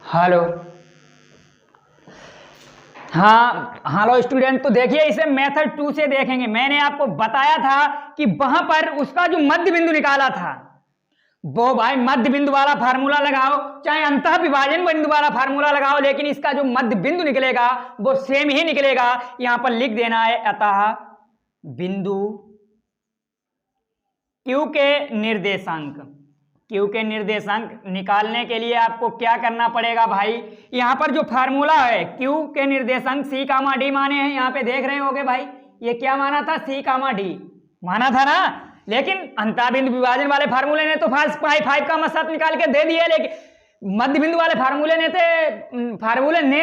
Hello. हाँ hello student, तो देखिए इसे मेथड 2 से देखेंगे। मैंने आपको बताया था कि वहां पर उसका जो मध्य बिंदु निकाला था वो भाई मध्य बिंदु वाला फार्मूला लगाओ, चाहे अंतः विभाजन बिंदु वाला फार्मूला लगाओ, लेकिन इसका जो मध्य बिंदु निकलेगा वो सेम ही निकलेगा। यहां पर लिख देना है अतः बिंदु Q के निर्देशांक निकालने के लिए आपको क्या करना पड़ेगा भाई, यहां पर जो फार्मूला है Q के निर्देशांक C, D माने हैं। यहां पे देख रहे होगे भाई, ये क्या माना था, C, D माना था ना। लेकिन अंतः बिंदु विभाजन वाले फार्मूले ने तो 5 का मसात निकाल के दे दिया, लेकिन मध्य बिंदु वाले फार्मूले ने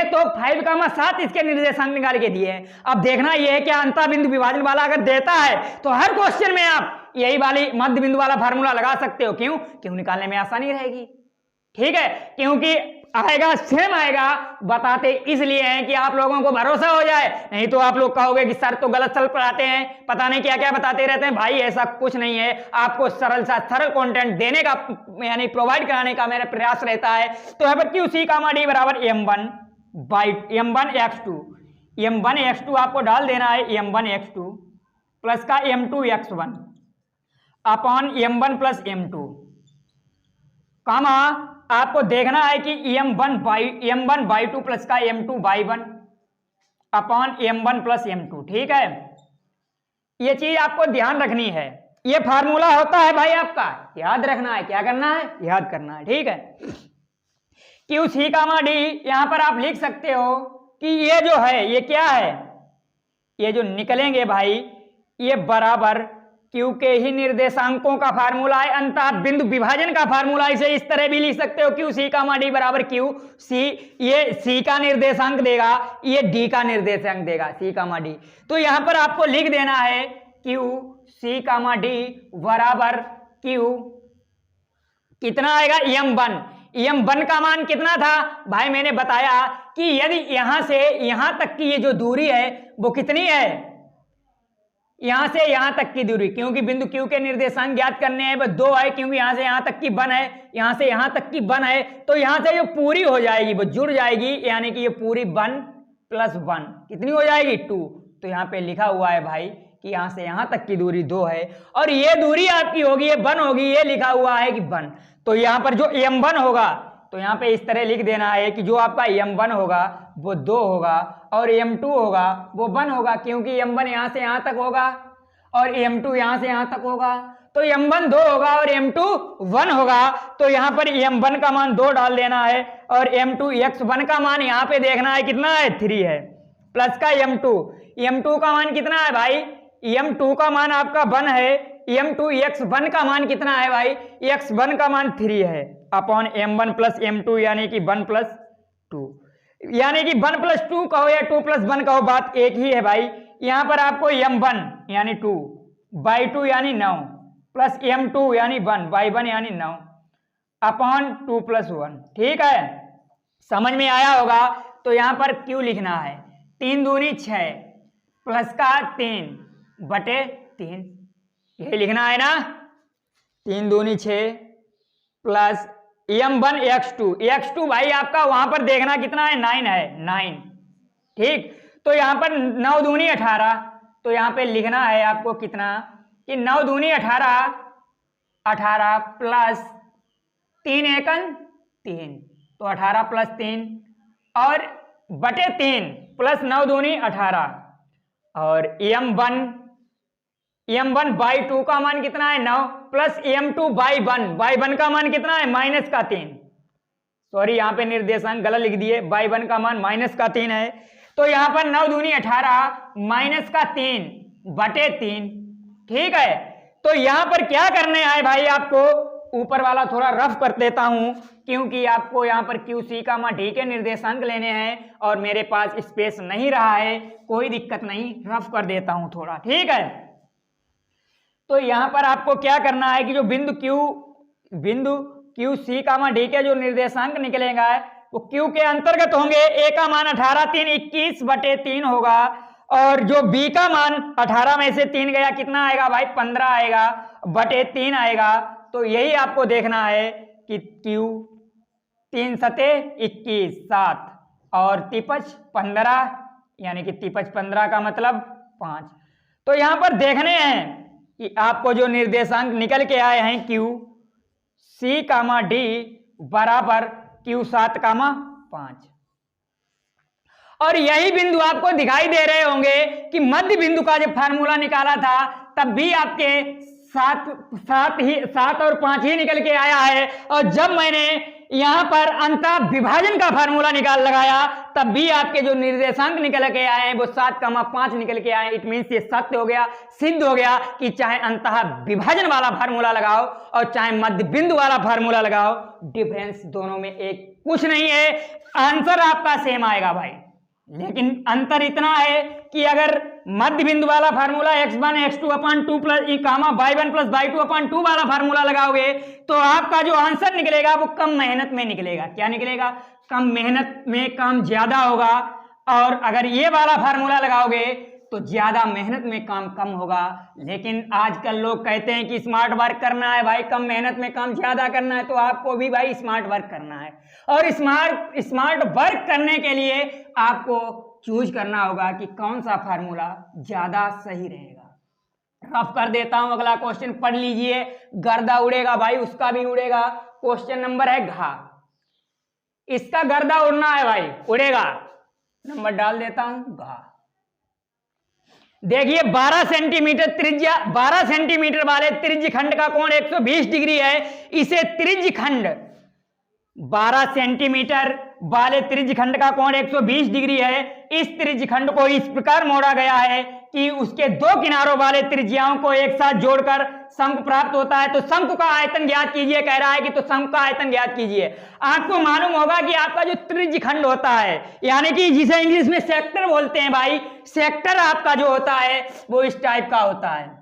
तो 5 का 7 इसके निर्देशांक निकाल के दिए हैं। अब देखना यह है कि अंतः बिंदु विभाजन वाला अगर देता है तो हर क्वेश्चन में आप यही वाली मध्य बिंदु वाला फार्मूला लगा सकते हो। क्यों निकालने में आसानी रहेगी। ठीक है, क्योंकि आएगा सेम आएगा। बताते इसलिए हैं कि आप लोगों को भरोसा हो जाए, नहीं तो आप लोग कहोगे कि सर तो गलत सरल पढ़ाते हैं, पता नहीं क्या क्या बताते रहते हैं। भाई ऐसा कुछ नहीं है, आपको सरल कंटेंट देने का यानी प्रोवाइड कराने का मेरा प्रयास रहता है। तो यहाँ पर क्यू सी कामा डी बराबर m1 आपको डाल देना है m1 x2 प्लस का m2 x1 upon m1 plus m2 कामा आपको देखना है कि m1 बाई 2 प्लस का m2 by 1 upon m1 plus m2। ठीक है, ये चीज आपको ध्यान रखनी है। ये फार्मूला होता है भाई आपका, याद रखना है। क्या करना है, याद करना है। ठीक है, क्यू सी कामा डी यहां पर आप लिख सकते हो कि ये जो है ये क्या है, ये जो निकलेंगे भाई ये बराबर क्यू के ही निर्देशांकों का फार्मूला है, अंतः बिंदु विभाजन का फार्मूला। इसे इस तरह भी लिख सकते हो क्यू सी कामा डी बराबर क्यू सी, ये सी का निर्देशांक देगा, ये डी का निर्देशांक देगा, सी कामा डी। तो यहां पर आपको लिख देना है क्यू सी कामा डी बराबर क्यू कितना आएगा m1 का मान कितना था भाई, मैंने बताया कि यदि यहां से यहां तक की ये जो दूरी है वो कितनी है, यहां से यहां तक की दूरी, क्योंकि बिंदु Q के निर्देशांक ज्ञात करने हैं वो 2 है, क्योंकि यहां से यहां तक की 1 है, यहां से यहां तक की 1 है, तो यहां से जो पूरी हो जाएगी वो जुड़ जाएगी, यानी कि ये पूरी 1 प्लस 1 कितनी हो जाएगी 2। तो यहां पे लिखा हुआ है भाई कि यहां से यहां तक की दूरी 2 है और ये दूरी आपकी होगी ये 1 होगी, ये लिखा हुआ है कि 1। तो यहां पर जो m1 होगा तो यहां पे इस तरह लिख देना है कि जो आपका m1 होगा वो 2 होगा और m2 होगा वो 1 होगा, क्योंकि m1 यहां से यहां तक होगा और m2 यहां से यहां तक होगा। तो m1 2 होगा और m2 1 होगा। तो यहां पर m1 का मान 2 डाल देना है और m2 x1 का मान यहां पे देखना है कितना है 3 है, प्लस का m2 का मान कितना है भाई, m2 का मान आपका 1 है, m2 x1 का मान कितना है भाई, x1 का मान 3 है अपॉन m1 प्लस m2 यानी कि 1 प्लस 2, यानी कि 1 प्लस 2 कहो या 2 प्लस 1 कहो बात एक ही है भाई। यहां पर आपको m1 यानी 2 बाई 2 यानी 9 प्लस m2 यानी 1 बाई 1 यानी 9 अपॉन 2 प्लस 1। ठीक है, समझ में आया होगा। तो यहां पर क्यू लिखना है 3 दूनी 6 प्लस का 3 बटे 3, यही लिखना है ना, 3 दूनी 6 प्लस m1 x2 भाई आपका वहां पर देखना कितना है 9 है 9। ठीक, तो यहां पर 9 दूनी 18, तो यहां पे लिखना है आपको कितना कि 9 दूनी 18 प्लस 3 एकन 3, तो 18 प्लस 3 और बटे 3 प्लस 9 दूनी 18 और m1 बाई 2 का मान कितना है 9 प्लस m2 बाई 1 का मान कितना है माइनस का 3, सॉरी यहां पे निर्देशांक गलत लिख दिए, बाई 1 का मान माइनस का 3 है। तो यहां पर 9 दूनी 18 माइनस का 3 बटे 3। ठीक है, तो यहां पर क्या करने आए भाई, आपको ऊपर वाला थोड़ा रफ कर देता हूं क्योंकि आपको यहां पर क्यू सी का मान डी के निर्देशांक लेने हैं और मेरे पास स्पेस नहीं रहा है, कोई दिक्कत नहीं, रफ कर देता हूं थोड़ा। ठीक है, तो यहां पर आपको क्या करना है कि जो बिंदु क्यू सी का मान डी के जो निर्देशांक निकलेगा वो क्यू के अंतर्गत होंगे। ए का मान 18 3 21 बटे 3 होगा और जो बी का मान 18 में से 3 गया कितना आएगा भाई 15 आएगा बटे 3 आएगा। तो यही आपको देखना है कि क्यू 3 सते 21 7 और 3 15 यानी कि 3 15 का मतलब 5। तो यहां पर देखने हैं कि आपको जो निर्देशांक निकल के आए हैं Q C कामा D बराबर Q 7 कामा 5। और यही बिंदु आपको दिखाई दे रहे होंगे कि मध्य बिंदु का जब फार्मूला निकाला था तब भी आपके 7 और 5 ही निकल के आया है, और जब मैंने यहां पर अंतः विभाजन का फार्मूला लगाया तब भी आपके जो निर्देशांक निकल के आए हैं वो 7,5 निकल के आए। इट मीन्स ये सत्य हो गया, सिद्ध हो गया कि चाहे अंतः विभाजन वाला फार्मूला लगाओ और चाहे मध्य बिंदु वाला फार्मूला लगाओ, डिफरेंस दोनों में एक कुछ नहीं है, आंसर आपका सेम आएगा भाई। लेकिन अंतर इतना है कि अगर मध्य बिंदु वाला formula x1 x2 upon 2 plus ई comma y1 plus y2 upon 2 वाला फार्मूला लगाओगे तो आपका जो आंसर निकलेगा वो कम मेहनत में निकलेगा। क्या निकलेगा? कम मेहनत में काम ज्यादा होगा। और अगर ये वाला फार्मूला लगाओगे तो ज्यादा मेहनत में काम कम होगा। लेकिन आजकल लोग कहते हैं कि स्मार्ट वर्क करना है भाई, कम मेहनत में काम ज्यादा करना है, तो आपको भी भाई स्मार्ट वर्क करना है। और स्मार्ट वर्क करने के लिए आपको चूज करना होगा कि कौन सा फार्मूला ज्यादा सही रहेगा। रफ कर देता हूं, अगला क्वेश्चन पढ़ लीजिए। गर्दा उड़ेगा भाई, उसका भी उड़ेगा। क्वेश्चन नंबर है घा, इसका गर्दा उड़ना है भाई, उड़ेगा। नंबर डाल देता हूं घा। देखिए 12 सेंटीमीटर त्रिज्या, 12 सेंटीमीटर वाले त्रिज्य खंड का कोण 120 डिग्री है। इसे त्रिज्य खंड 12 सेंटीमीटर वाले त्रिज्य खंड का कोण 120 डिग्री है। इस त्रिज्य खंड को इस प्रकार मोड़ा गया है कि उसके दो किनारों वाले त्रिज्याओं को एक साथ जोड़कर शंकु प्राप्त होता है। तो शंकु का आयतन ज्ञात कीजिए कह रहा है कि, तो शंकु का आयतन ज्ञात कीजिए। आपको मालूम होगा कि आपका जो त्रिज्य खंड होता है, यानी कि जिसे इंग्लिश में सेक्टर बोलते हैं भाई, सेक्टर आपका जो होता है वो इस टाइप का होता है।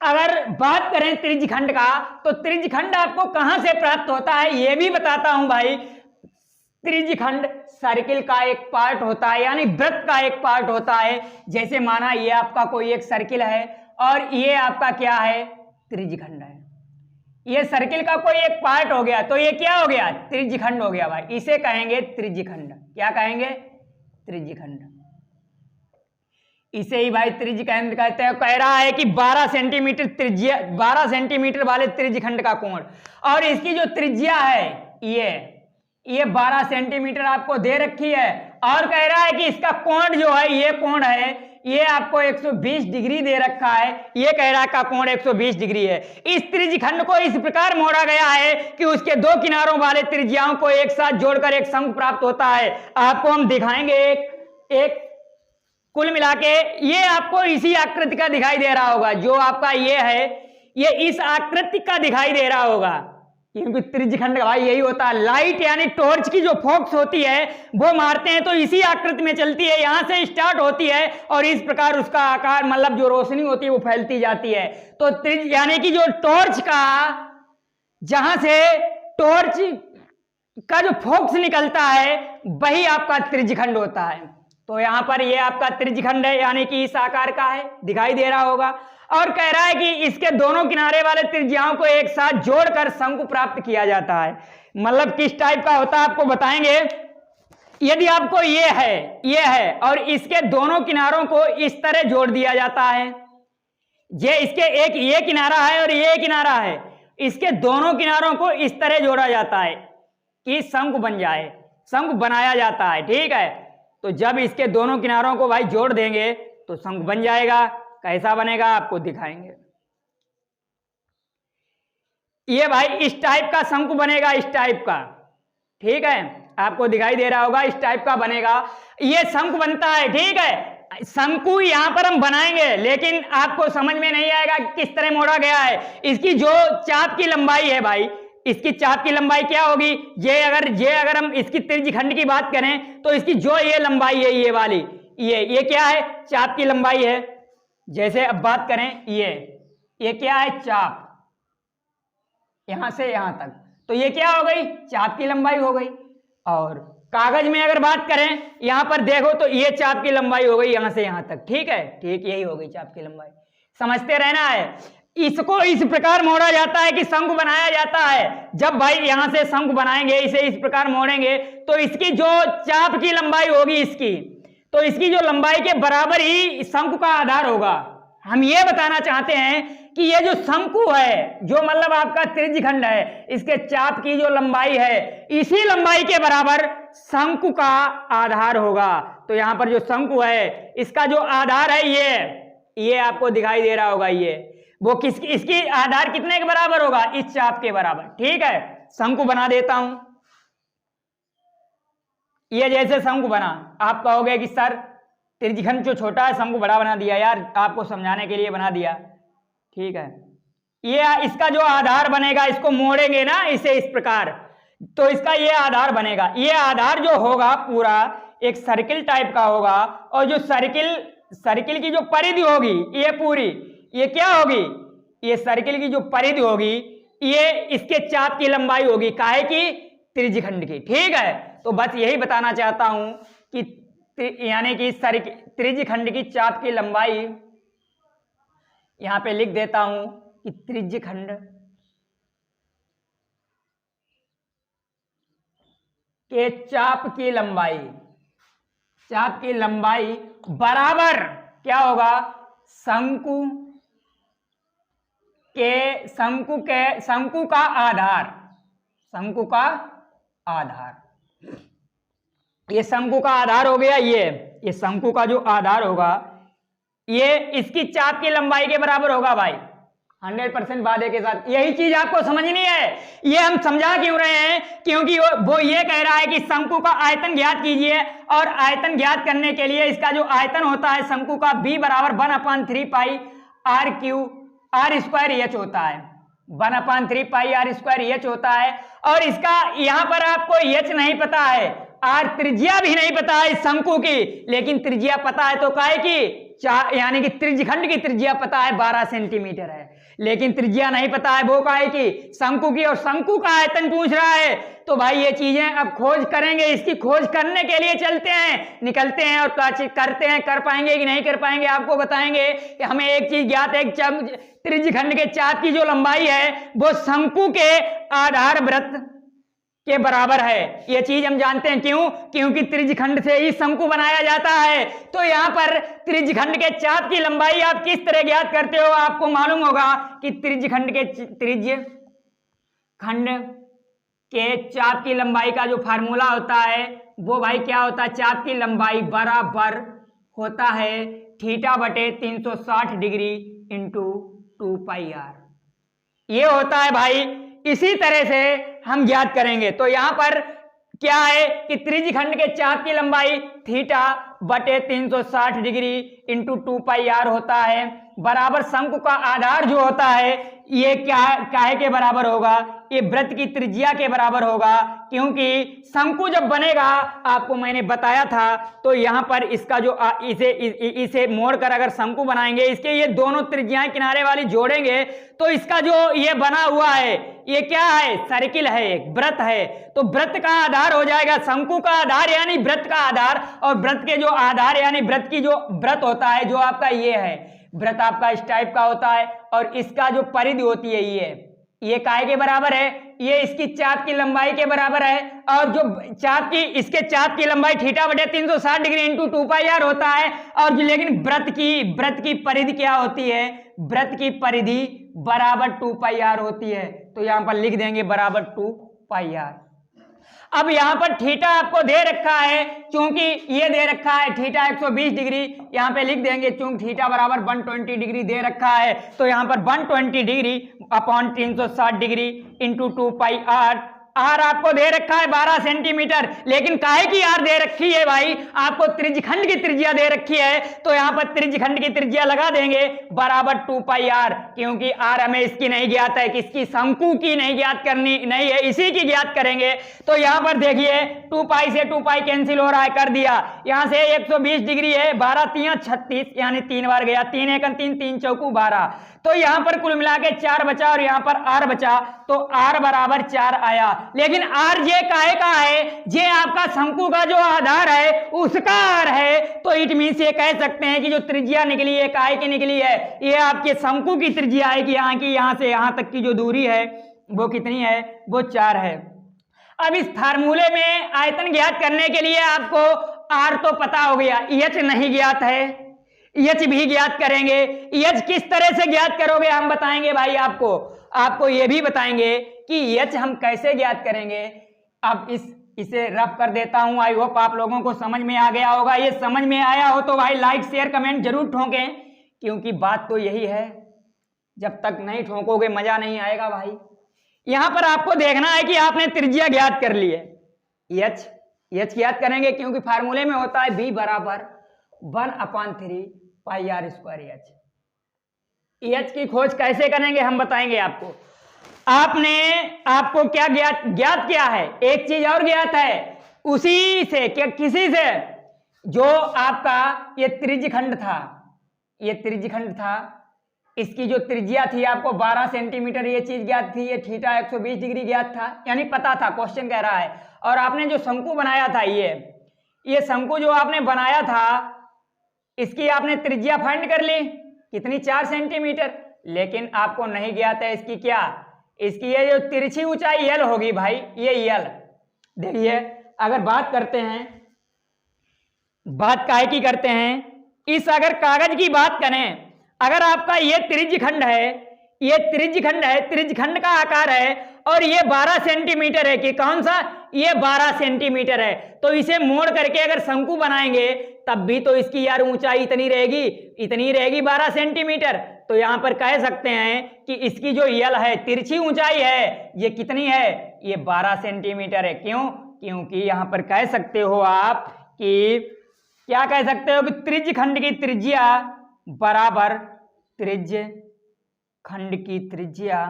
अगर बात करें त्रिज्य खंड का, तो त्रिज्य खंड आपको कहां से प्राप्त होता है ये भी बताता हूं भाई। त्रिज्य खंड सर्किल का एक पार्ट होता है, यानी वृत्त का एक पार्ट होता है। जैसे माना ये आपका कोई एक सर्किल है और ये आपका क्या है, त्रिज्य खंड है। ये सर्किल का कोई एक पार्ट हो गया तो ये क्या हो गया, त्रिज्य खंड हो गया भाई। इसे कहेंगे त्रिज्य खंड। क्या कहेंगे? त्रिज्य खंड। इसे ही भाई त्रिज्य खंड कहते हैं। कह रहा है कि 12 सेंटीमीटर त्रिज्या, 12 सेंटीमीटर वाले त्रिज्य खंड का कोण, और इसकी जो त्रिज्या है ये 12 सेंटीमीटर आपको दे रखी है। और कह रहा है कि इसका कोण जो है, ये कोण है, ये आपको 120 डिग्री दे रखा है। ये कह रहा है का कोण 120 डिग्री है। इस त्रिज्य खंड को इस प्रकार मोड़ा गया है कि उसके दो किनारों वाले त्रिज्याओं को एक साथ जोड़कर एक शंकु प्राप्त होता है। आपको हम दिखाएंगे एक कुल मिला के ये आपको इसी आकृति का दिखाई दे रहा होगा। जो आपका ये है, ये इस आकृति का दिखाई दे रहा होगा, क्योंकि त्रिज्य खंड भाई यही होता है। लाइट यानी टॉर्च की जो फोकस होती है वो मारते हैं तो इसी आकृति में चलती है, यहां से स्टार्ट होती है और इस प्रकार उसका आकार, मतलब जो रोशनी होती है वो फैलती जाती है। तो त्रिज्य यानी कि जो टॉर्च का, जहां से टॉर्च का जो फोकस निकलता है वही आपका त्रिज्य खंड होता है। तो यहां पर ये आपका त्रिज्य खंड है, यानी कि इस आकार का है, दिखाई दे रहा होगा। और कह रहा है कि इसके दोनों किनारे वाले त्रिज्याओं को एक साथ जोड़कर शंकु प्राप्त किया जाता है। मतलब किस टाइप का होता है आपको बताएंगे। यदि आपको ये है और इसके दोनों किनारों को इस तरह जोड़ दिया जाता है, ये इसके एक ये किनारा है और ये किनारा है, इसके दोनों किनारों को इस तरह जोड़ा जाता है कि शंकु बन जाए, शंकु बनाया जाता है। ठीक है, तो जब इसके दोनों किनारों को भाई जोड़ देंगे तो शंकु बन जाएगा। कैसा बनेगा आपको दिखाएंगे। ये भाई इस टाइप का शंकु बनेगा, इस टाइप का। ठीक है, आपको दिखाई दे रहा होगा, इस टाइप का बनेगा। ये शंकु बनता है। ठीक है, शंकु यहां पर हम बनाएंगे, लेकिन आपको समझ में नहीं आएगा किस तरह मोड़ा गया है। इसकी जो चाप की लंबाई है भाई, इसकी चाप की लंबाई क्या होगी, ये अगर हम इसकी त्रिज्य खंड की बात करें तो इसकी जो ये लंबाई है, ये वाली, ये क्या है, चाप की लंबाई है। जैसे अब बात करें ये क्या है, चाप, यहां से यहां तक, तो ये क्या हो गई, चाप की लंबाई हो गई। और कागज में अगर बात करें, यहां पर देखो तो ये चाप की लंबाई हो गई यहां से यहां तक। ठीक है, ठीक, यही हो गई चाप की लंबाई। समझते रहना है। इसको इस प्रकार मोड़ा जाता है कि शंकु बनाया जाता है। जब भाई यहां से शंकु बनाएंगे, इसे इस प्रकार मोड़ेंगे, तो इसकी जो चाप की लंबाई होगी इसकी, तो इसकी जो लंबाई के बराबर ही शंकु का आधार होगा। हम ये बताना चाहते हैं कि ये जो शंकु है, जो मतलब आपका त्रिज्यखंड है, इसके चाप की जो लंबाई है, इसी लंबाई के बराबर शंकु का आधार होगा। तो यहां पर जो शंकु है, इसका जो आधार है ये आपको दिखाई दे रहा होगा, ये वो इसकी आधार कितने के बराबर होगा? इस चाप के बराबर। ठीक है, शंकु बना देता हूं। ये जैसे शंकु बना, आप कहोगे कि सर त्रिज्यखंड जो छोटा है शंकु बड़ा बना दिया। यार आपको समझाने के लिए बना दिया। ठीक है, ये इसका जो आधार बनेगा, इसको मोड़ेंगे ना इसे इस प्रकार, तो इसका ये आधार बनेगा। ये आधार जो होगा पूरा एक सर्किल टाइप का होगा, और जो सर्किल की जो परिधि होगी, ये पूरी, ये क्या होगी? ये सर्किल की जो परिधि होगी, ये इसके चाप की लंबाई होगी, काहे की? त्रिज्यखंड की। ठीक है, तो बस यही बताना चाहता हूं कि यानी कि त्रिज्यखंड की चाप की लंबाई, यहां पे लिख देता हूं कि त्रिज्यखंड के चाप की लंबाई बराबर क्या होगा? शंकु का आधार। ये शंकु का आधार हो गया। ये शंकु का जो आधार होगा, ये इसकी चाप की लंबाई के बराबर होगा भाई, 100% वादे के साथ। यही चीज आपको समझनी है। ये हम समझा क्यों रहे हैं? क्योंकि वो ये कह रहा है कि शंकु का आयतन ज्ञात कीजिए, और आयतन ज्ञात करने के लिए इसका जो आयतन होता है शंकु का, b बराबर 1/3 पाई r स्क्वायर एच होता है। 1/3 पाई r स्क्वायर एच होता है। और इसका यहां पर आपको एच नहीं पता है, आर त्रिज्या भी नहीं पता है शंकु की, लेकिन त्रिज्या पता है तो काहे की? यानी कि त्रिज्यखंड की त्रिज्या पता है 12 सेंटीमीटर है, लेकिन त्रिज्या नहीं पता है वो काहे की? शंकु की। और शंकु का आयतन पूछ रहा है। तो भाई ये चीजें अब खोज करेंगे, इसकी खोज करने के लिए चलते हैं, निकलते हैं और करते हैं। कर पाएंगे कि नहीं कर पाएंगे आपको बताएंगे। कि हमें एक चीज ज्ञात है, त्रिज्यखंड के चाप की जो लंबाई है वो शंकु के आधार वृत्त के बराबर है। यह चीज हम जानते हैं। क्यों? क्योंकि त्रिज्यखंड से ही शंकु बनाया जाता है। तो यहां पर त्रिज्यखंड के चाप की लंबाई आप किस तरह ज्ञात करते हो? आपको मालूम होगा कि त्रिज्यखंड के चाप की लंबाई का जो फार्मूला होता है वो भाई क्या होता है? चाप की लंबाई बराबर होता है θ/360 डिग्री इंटू 2πr। ये होता है भाई। इसी तरह से हम ज्ञात करेंगे। तो यहां पर क्या है कि त्रिज्यखंड के चाप की लंबाई θ/360 डिग्री इंटू 2πr होता है, बराबर शंकु का आधार जो होता है ये काहे के बराबर होगा? ये वृत्त की त्रिज्या के बराबर होगा। क्योंकि शंकु जब बनेगा, आपको मैंने बताया था, तो यहां पर इसका जो इसे मोड़कर अगर शंकु बनाएंगे, इसके ये दोनों त्रिज्याएं किनारे वाली जोड़ेंगे, तो इसका जो ये बना हुआ है ये क्या है? सर्किल है, एक वृत्त है। तो वृत्त का आधार हो जाएगा शंकु का आधार यानी वृत्त का आधार, और वृत्त के जो आधार यानी वृत्त की जो वृत्त होता है जो आपका ये है, वृत्त आपका इस टाइप का होता है, और इसका जो परिधि होती है ये काहे के बराबर है? ये इसकी चाप की लंबाई के बराबर है। और जो इसके चाप की लंबाई θ/360 डिग्री इंटू 2πr होता है। और लेकिन वृत्त की परिधि क्या होती है? वृत्त की परिधि बराबर 2πr होती है। तो यहां पर लिख देंगे बराबर 2πr। अब यहां पर थीटा आपको दे रखा है, क्योंकि ये दे रखा है थीटा 120 डिग्री, यहां पे लिख देंगे चूंकि थीटा बराबर 120 डिग्री दे रखा है। तो यहां पर 120 degree upon 360 degree into 2πr। R आपको दे रखा है 12 सेंटीमीटर, लेकिन काहे की आर दे रखी है भाई? आपको त्रिज्यखंड की त्रिज्या दे रखी है। तो यहां पर त्रिज्यखंड की त्रिज्या लगा देंगे बराबर 2πr, क्योंकि आर हमें इसकी नहीं ज्ञात है, किसकी? शंकु की नहीं ज्ञात करनी नहीं है, इसी की ज्ञात करेंगे। तो यहां पर देखिए 2π से 2π कैंसिल हो रहा है, कर दिया। यहां से 120 डिग्री है, 12 3 36 यानी 3 बार गया, 3 1 3 3 चौकू 12। तो यहां पर कुल मिला के 4 बचा और यहां पर r बचा, तो r बराबर 4 आया। लेकिन r जे काहे का है, जे आपका शंकु का जो आधार है उसका r है। तो इट मीन्स ये कह सकते हैं कि जो त्रिज्या निकली है काहे की निकली है, ये आपके शंकु की त्रिज्या है कि यहाँ की यहां से यहां तक की जो दूरी है वो कितनी है, वो 4 है। अब इस फार्मूले में आयतन ज्ञात करने के लिए आपको r तो पता हो गया, h नहीं ज्ञात है, h भी ज्ञात करेंगे। h किस तरह से ज्ञात करोगे हम बताएंगे भाई, आपको ये भी बताएंगे कि h हम कैसे ज्ञात करेंगे। अब इसे रफ कर देता हूं, आई होप आप लोगों को समझ में आ गया होगा। ये समझ में आया हो तो भाई लाइक शेयर कमेंट जरूर ठोकें, क्योंकि बात तो यही है, जब तक नहीं ठोकोगे मजा नहीं आएगा भाई। यहां पर आपको देखना है कि आपने त्रिज्या ज्ञात कर ली है, h ज्ञात करेंगे क्योंकि फार्मूले में होता है b बराबर 1/3 पाई r स्क्वायर h की खोज कैसे करेंगे हम बताएंगे आपको। आपको क्या ज्ञात क्या है, एक चीज और ज्ञात है, उसी से क्या किसी से, जो आपका ये त्रिज्यखंड था, इसकी जो त्रिज्या थी आपको 12 सेंटीमीटर, ये चीज ज्ञात थी, ये थीटा 120 डिग्री ज्ञात था, यानी पता था, क्वेश्चन कह रहा है। और आपने जो शंकु बनाया था, ये शंकु जो आपने बनाया था, इसकी आपने त्रिज्या फाइंड कर ली कितनी, 4 सेंटीमीटर। लेकिन आपको नहीं ज्ञात है इसकी क्या, इसकी ये जो तिरछी ऊंचाई यल होगी भाई, ये यल। देखिए अगर बात करते हैं, बात काहे की करते हैं, इस अगर कागज की बात करें, अगर आपका ये त्रिज्यखंड है, त्रिज्यखंड का आकार है और ये 12 सेंटीमीटर है कि कौन सा, ये 12 सेंटीमीटर है, तो इसे मोड़ करके अगर शंकु बनाएंगे तब भी तो इसकी यार ऊंचाई इतनी रहेगी 12 सेंटीमीटर। तो यहां पर कह सकते हैं कि इसकी जो यल है, तिरछी ऊंचाई है, ये कितनी है, ये 12 सेंटीमीटर है। क्यों, क्योंकि यहां पर कह सकते हो आप कि क्या कह सकते हो कि त्रिज्यखंड की त्रिज्या बराबर त्रिज्यखंड की त्रिज्या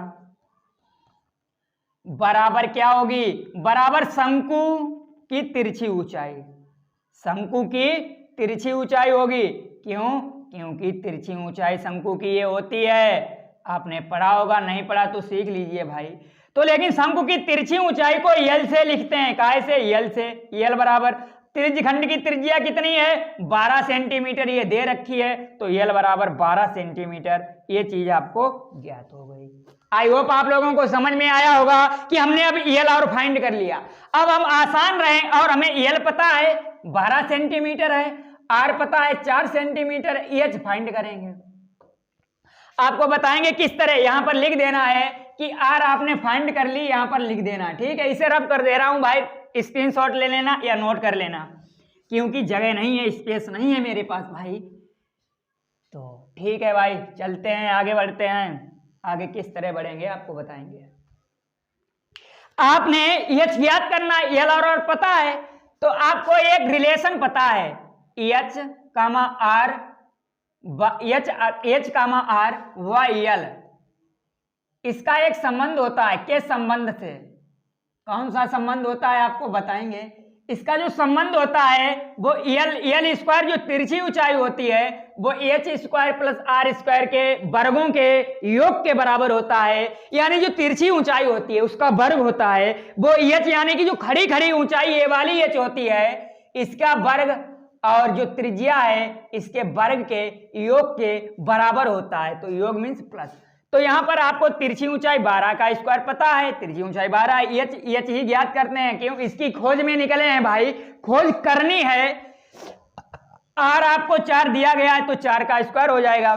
बराबर क्या होगी, बराबर शंकु की तिरछी ऊंचाई, शंकु की तिरछी ऊंचाई होगी। क्यों, क्योंकि तिरछी ऊंचाई शंकु की ये होती है, आपने पढ़ा होगा, नहीं पढ़ा तो सीख लीजिए भाई। तो लेकिन शंकु की तिरछी ऊंचाई को यल से लिखते हैं, काहे से, यल से। यल बराबर त्रिज्यखंड की त्रिज्या कितनी है, 12 सेंटीमीटर ये दे रखी है, तो यल बराबर 12 सेंटीमीटर, ये चीज आपको ज्ञात हो गई। आई होप आप लोगों को समझ में आया होगा कि हमने अब यल और फाइंड कर लिया। अब हम आसान रहे और हमें यल पता है 12 सेंटीमीटर है, आर पता है 4 सेंटीमीटर, एच फाइंड करेंगे। आपको बताएंगे किस तरह, यहां पर लिख देना है कि आर आपने फाइंड कर ली, यहां पर लिख देना, ठीक है। इसे रब कर दे रहा हूं भाई, स्क्रीनशॉट ले लेना या नोट कर लेना, क्योंकि जगह नहीं है, स्पेस नहीं है मेरे पास भाई। तो ठीक है भाई, चलते हैं, आगे बढ़ते हैं। आगे किस तरह बढ़ेंगे आपको बताएंगे। आपने एच ज्ञात करना, एल और पता है, तो आपको एक रिलेशन पता है, H comma R, H comma R व एल, इसका एक संबंध होता है, किस संबंध से, कौन सा संबंध होता है आपको बताएंगे। इसका जो संबंध होता है वो एल स्क्वायर, जो तिरछी ऊंचाई होती है वो H square plus R square के वर्गों के योग के बराबर होता है। यानी जो तिरछी ऊंचाई होती है उसका वर्ग होता है वो एच, यानी कि जो खड़ी खड़ी ऊंचाई ये वाली एच होती है, इसका वर्ग और जो त्रिज्या है इसके वर्ग के योग के बराबर होता है। तो योग मीन्स प्लस। तो यहां पर आपको तिरछी ऊंचाई 12 का स्क्वायर पता है, तिरछी ऊंचाई 12, एच ही ज्ञात करते हैं। क्यों, इसकी खोज में निकले हैं भाई, खोज करनी है। आर आपको 4 दिया गया है तो 4 का स्क्वायर हो जाएगा।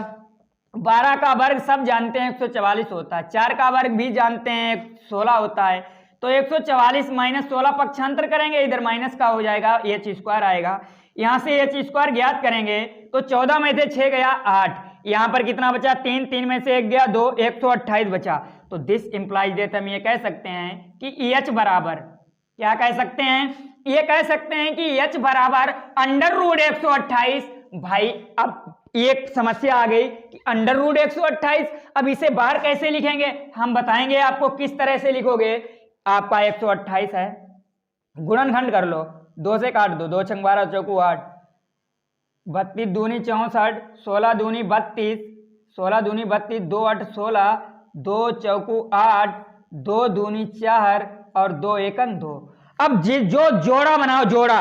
12 का वर्ग सब जानते हैं 144 होता है, 4 का वर्ग भी जानते हैं 16 होता है। तो 144 माइनस 16 पक्षांतर करेंगे, इधर माइनस का हो जाएगा, एच स्क्वायर आएगा। यहां से एच स्क्वायर ज्ञात करेंगे तो 14 में से 6 गया 8, यहां पर कितना बचा 3, 3 में से 1 गया 2, 128 बचा। तो दिस इंप्लाइज दैट हम ये कह सकते हैं कि एच बराबर, क्या कह सकते हैं, ये कह सकते हैं कि एच बराबर √128। भाई अब एक समस्या आ गई कि √128, अब इसे बाहर कैसे लिखेंगे हम बताएंगे आपको किस तरह से लिखोगे। आपका 128 है, गुणनखंड कर लो, 2 से काट दो, 2 छंग 12 चौकू 8, 32 दूनी 64, 16 दूनी 32, 16 दूनी 32, 2 8 16, 2 चौकू 8, 2 दूनी 4 और 2 एकन 2। अब जो जोड़ा बनाओ, जोड़ा,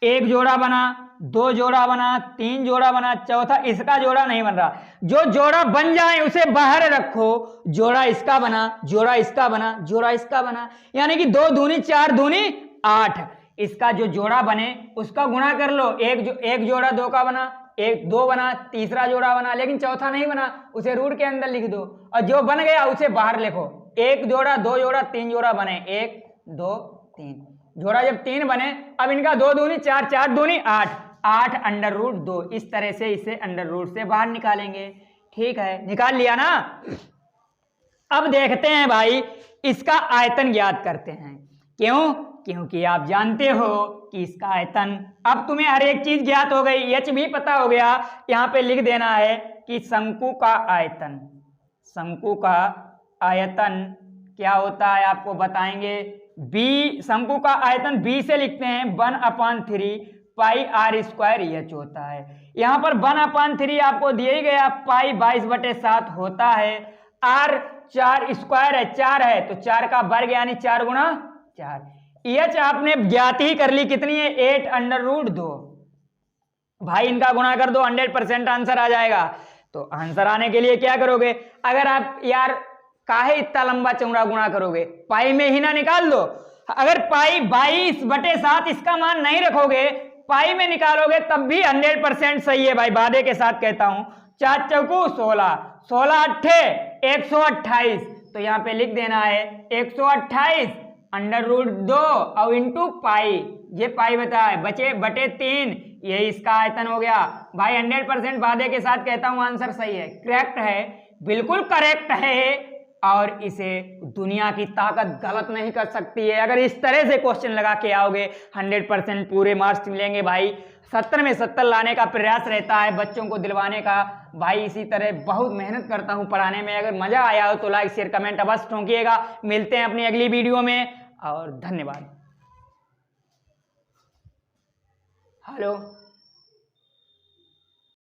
एक जोड़ा बना, 2 जोड़ा बना, 3 जोड़ा बना, चौथा इसका जोड़ा नहीं बन रहा। जो जोड़ा बन जाए उसे बाहर रखो। जोड़ा इसका बना, जोड़ा इसका बना, जोड़ा इसका बना, यानी कि 2 दूनी 4 दूनी 8। इसका जो जोड़ा बने उसका गुणा कर लो। एक जोड़ा 2 का बना, एक 2 बना, तीसरा जोड़ा बना, लेकिन चौथा नहीं बना, उसे रूट के अंदर लिख दो और जो बन गया उसे बाहर लिखो। एक जोड़ा, 2 जोड़ा, 3 जोड़ा बने, 1 2 3 जोड़ा जब 3 बने, अब इनका 2 दूनी 4, 4 दूनी 8, 8 अंडर रूट 2। इस तरह से इसे अंडर रूट से बाहर निकालेंगे। ठीक है, निकाल लिया ना। अब देखते हैं भाई, इसका आयतन ज्ञात करते हैं। क्यों? क्योंकि आप जानते हो कि इसका आयतन, अब तुम्हें हर एक चीज ज्ञात हो गई, एच भी पता हो गया। यहां पे लिख देना है कि शंकु का आयतन, शंकु का आयतन क्या होता है आपको बताएंगे। बी, शंकु का आयतन बी से लिखते हैं 1/3 पाई आर स्क्वायर एच होता है। यहां पर 1/3 आपको दिया ही गया, पाई 22/7 होता है, आर 4 स्क्वायर है, 4 है तो 4 का वर्ग यानी 4 गुणा 4। एच आपने ज्ञात ही कर ली, कितनी है 8 अंडर रूट 2। भाई इनका गुणा कर दो, 100% आंसर आ जाएगा। तो आंसर आने के लिए क्या करोगे, अगर आप यार काहे इतना लंबा चौड़ा गुणा करोगे, पाई में ही ना निकाल दो। अगर पाई 22/7 इसका मान नहीं रखोगे, पाई में निकालोगे तब भी 100% सही है भाई, वादे के साथ कहता हूं। 4 चौकू 16, 16 अट्ठे 128, तो यहां पे लिख देना है 128 अंडर रूट 2 और इंटू पाई, ये पाई बताए बचे बटे 3, ये इसका आयतन हो गया भाई। 100% वादे के साथ कहता हूं आंसर सही है, करेक्ट है, बिल्कुल करेक्ट है। और इसे दुनिया की ताकत गलत नहीं कर सकती है। अगर इस तरह से क्वेश्चन लगा के आओगे 100% पूरे मार्क्स मिलेंगे भाई। 70 में 70 लाने का प्रयास रहता है बच्चों को दिलवाने का भाई। इसी तरह बहुत मेहनत करता हूं पढ़ाने में। अगर मजा आया हो तो लाइक शेयर कमेंट अवश्य ठोंकिएगा। मिलते हैं अपनी अगली वीडियो में और धन्यवाद। हेलो।